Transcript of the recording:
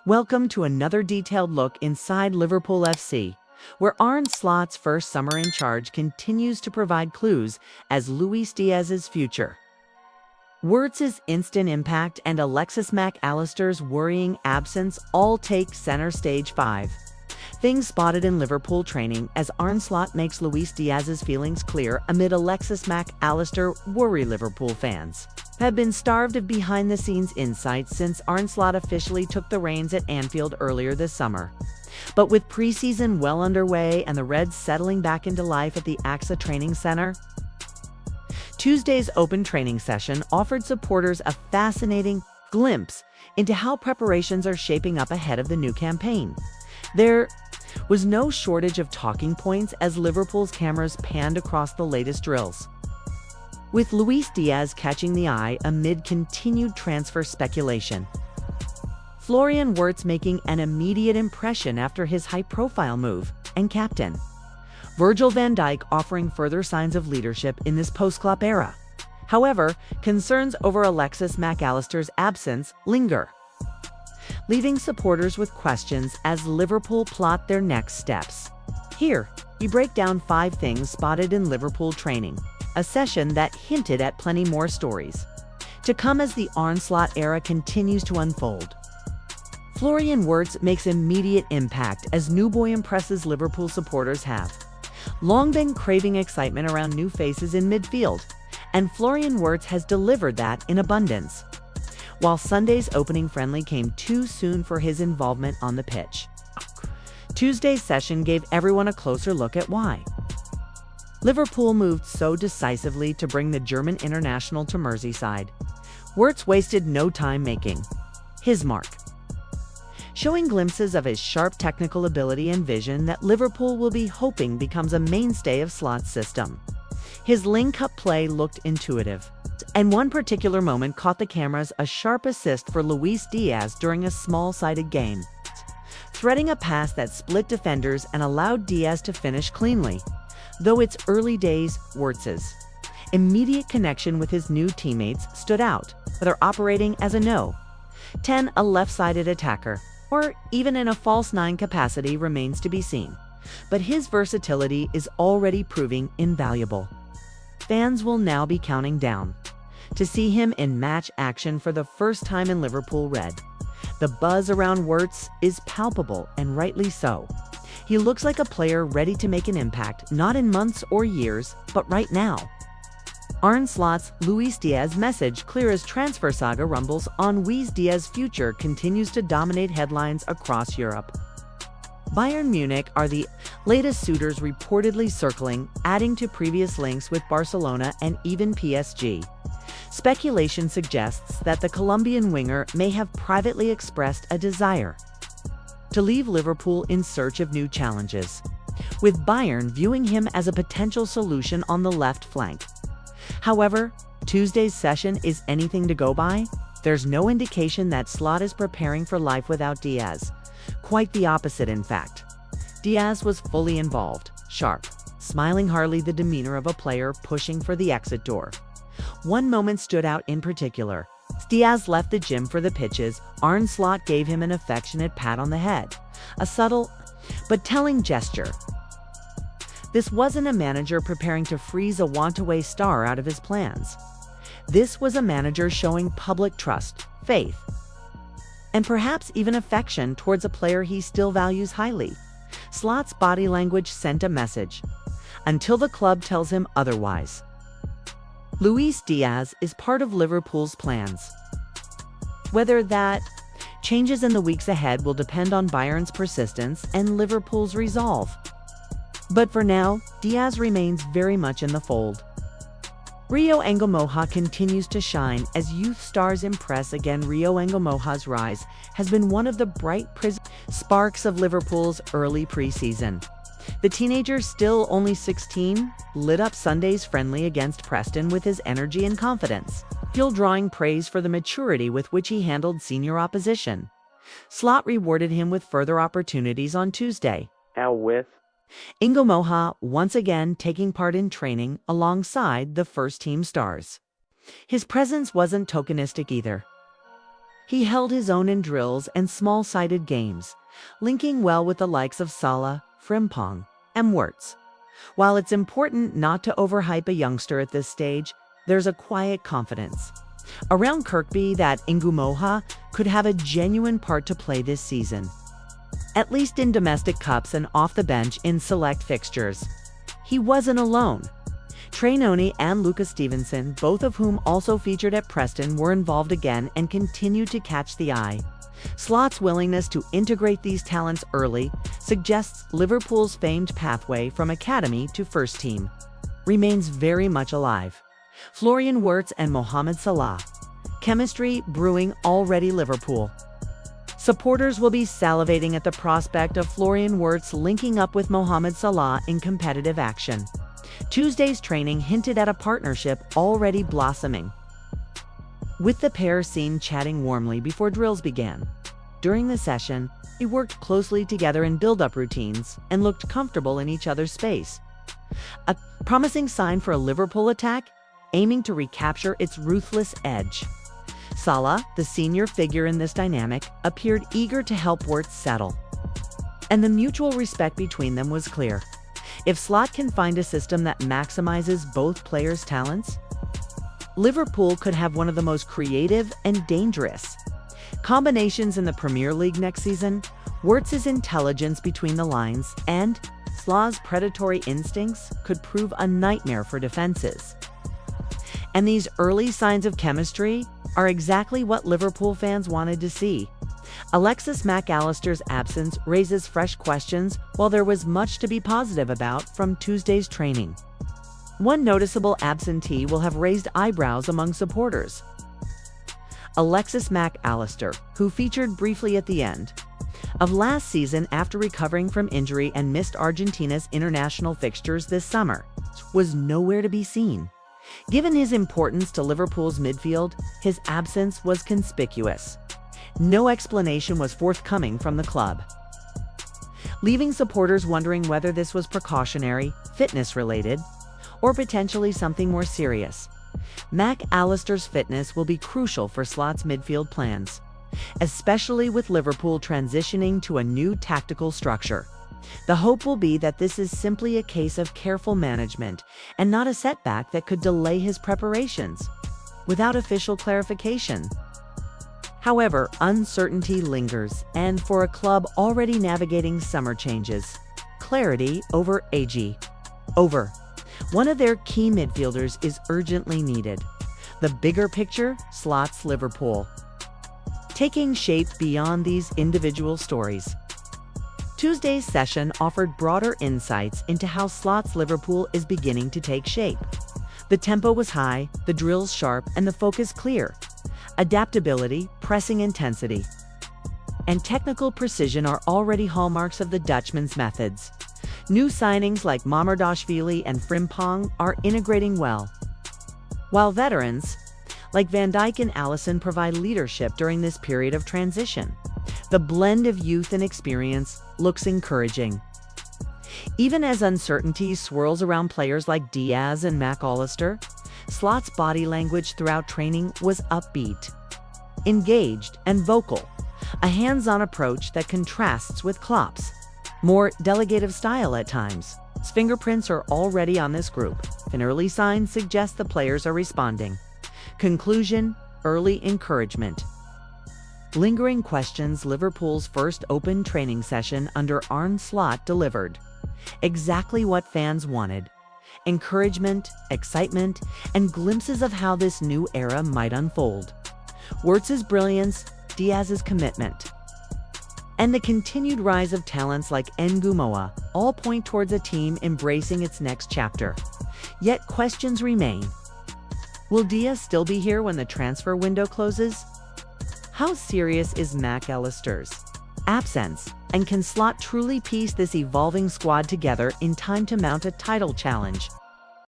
Welcome to another detailed look inside Liverpool FC, where Arne Slot's first summer in charge continues to provide clues as Luis Diaz's future. Wirtz's instant impact and Alexis Mac Allister's worrying absence all take center stage 5. Things spotted in Liverpool training as Arne Slot makes Luis Diaz's feelings clear amid Alexis Mac Allister worry. Liverpool fans have been starved of behind-the-scenes insights since Arne Slot officially took the reins at Anfield earlier this summer. But with preseason well underway and the Reds settling back into life at the AXA Training Center, Tuesday's open training session offered supporters a fascinating glimpse into how preparations are shaping up ahead of the new campaign. There was no shortage of talking points as Liverpool's cameras panned across the latest drills, with Luis Diaz catching the eye amid continued transfer speculation. Florian Wirtz making an immediate impression after his high-profile move, and captain Virgil van Dijk offering further signs of leadership in this post-Klopp era. However, concerns over Alexis Mac Allister's absence linger, leaving supporters with questions as Liverpool plot their next steps. Here, we break down 5 things spotted in Liverpool training, a session that hinted at plenty more stories to come as the Arne Slot era continues to unfold. Florian Wirtz makes immediate impact as new boy impresses. Liverpool supporters have long been craving excitement around new faces in midfield, and Florian Wirtz has delivered that in abundance. While Sunday's opening friendly came too soon for his involvement on the pitch, Tuesday's session gave everyone a closer look at why Liverpool moved so decisively to bring the German international to Merseyside. Wirtz wasted no time making his mark, showing glimpses of his sharp technical ability and vision that Liverpool will be hoping becomes a mainstay of Slot's system. His link-up play looked intuitive, and one particular moment caught the cameras: a sharp assist for Luis Diaz during a small-sided game, threading a pass that split defenders and allowed Diaz to finish cleanly. Though it's early days, Wirtz's immediate connection with his new teammates stood out, whether operating as a No.10, a left-sided attacker, or even in a false 9 capacity remains to be seen. But his versatility is already proving invaluable. Fans will now be counting down to see him in match action for the first time in Liverpool red. The buzz around Wirtz is palpable, and rightly so. He looks like a player ready to make an impact, not in months or years, but right now. Arne Slot's Luis Diaz message clear as transfer saga rumbles on. Luis Diaz's future continues to dominate headlines across Europe. Bayern Munich are the latest suitors reportedly circling, adding to previous links with Barcelona and even PSG. Speculation suggests that the Colombian winger may have privately expressed a desire to leave Liverpool in search of new challenges, with Bayern viewing him as a potential solution on the left flank. However, Tuesday's session is anything to go by. There's no indication that Slot is preparing for life without Diaz. Quite the opposite, in fact. Diaz was fully involved, sharp, smiling, hardly the demeanor of a player pushing for the exit door. One moment stood out in particular. Diaz left the gym for the pitches. Arne Slot gave him an affectionate pat on the head, a subtle but telling gesture. This wasn't a manager preparing to freeze a want-away star out of his plans. This was a manager showing public trust, faith, and perhaps even affection towards a player he still values highly. Slot's body language sent a message, until the club tells him otherwise. Luis Diaz is part of Liverpool's plans. Whether that changes in the weeks ahead will depend on Bayern's persistence and Liverpool's resolve. But for now, Diaz remains very much in the fold. Rio Anguimoha continues to shine as youth stars impress again. Rio Anguimoha's rise has been one of the bright sparks of Liverpool's early preseason. The teenager, still only 16, lit up Sunday's friendly against Preston with his energy and confidence, still drawing praise for the maturity with which he handled senior opposition. Slot rewarded him with further opportunities on Tuesday, with Anguimoha once again taking part in training alongside the first-team stars. His presence wasn't tokenistic either. He held his own in drills and small-sided games, linking well with the likes of Salah, Frimpong, and Wirtz. While it's important not to overhype a youngster at this stage, there's a quiet confidence around Kirkby that Ngumoha could have a genuine part to play this season, at least in domestic cups and off the bench in select fixtures. He wasn't alone. Trainoni and Lucas Stevenson, both of whom also featured at Preston, were involved again and continued to catch the eye. Slot's willingness to integrate these talents early suggests Liverpool's famed pathway from academy to first team remains very much alive. Florian Wirtz and Mohamed Salah. Chemistry brewing already. Liverpool supporters will be salivating at the prospect of Florian Wirtz linking up with Mohamed Salah in competitive action. Tuesday's training hinted at a partnership already blossoming, with the pair seen chatting warmly before drills began. During the session, they worked closely together in build-up routines and looked comfortable in each other's space. A promising sign for a Liverpool attack aiming to recapture its ruthless edge. Salah, the senior figure in this dynamic, appeared eager to help Wirtz settle, and the mutual respect between them was clear. If Slot can find a system that maximizes both players' talents, Liverpool could have one of the most creative and dangerous combinations in the Premier League next season. Wirtz's intelligence between the lines and Slot's predatory instincts could prove a nightmare for defenses. And these early signs of chemistry are exactly what Liverpool fans wanted to see. Alexis Mac Allister's absence raises fresh questions, while there was much to be positive about from Tuesday's training. One noticeable absentee will have raised eyebrows among supporters. Alexis Mac Allister, who featured briefly at the end of last season after recovering from injury and missed Argentina's international fixtures this summer, was nowhere to be seen. Given his importance to Liverpool's midfield, his absence was conspicuous. No explanation was forthcoming from the club, leaving supporters wondering whether this was precautionary, fitness-related, or potentially something more serious. Mac Allister's fitness will be crucial for Slot's midfield plans, especially with Liverpool transitioning to a new tactical structure. The hope will be that this is simply a case of careful management and not a setback that could delay his preparations. Without official clarification, however, uncertainty lingers, and for a club already navigating summer changes, clarity over one of their key midfielders is urgently needed. The bigger picture, Slot's Liverpool, taking shape beyond these individual stories. Tuesday's session offered broader insights into how Slot's Liverpool is beginning to take shape. The tempo was high, the drills sharp, and the focus clear. Adaptability, pressing intensity, and technical precision are already hallmarks of the Dutchman's methods. New signings like Mamardashvili and Frimpong are integrating well, while veterans like Van Dijk and Alisson provide leadership during this period of transition. The blend of youth and experience looks encouraging. Even as uncertainty swirls around players like Diaz and Mac Allister, Slot's body language throughout training was upbeat, engaged, and vocal, a hands-on approach that contrasts with Klopp's more delegative style at times. His fingerprints are already on this group, and early signs suggest the players are responding. Conclusion: early encouragement. Lingering questions. Liverpool's first open training session under Arne Slot delivered exactly what fans wanted: encouragement, excitement, and glimpses of how this new era might unfold. Wirtz's brilliance, Diaz's commitment, and the continued rise of talents like Ngumoha all point towards a team embracing its next chapter. Yet questions remain. Will Diaz still be here when the transfer window closes? How serious is Mac Allister's absence? And can Slot truly piece this evolving squad together in time to mount a title challenge?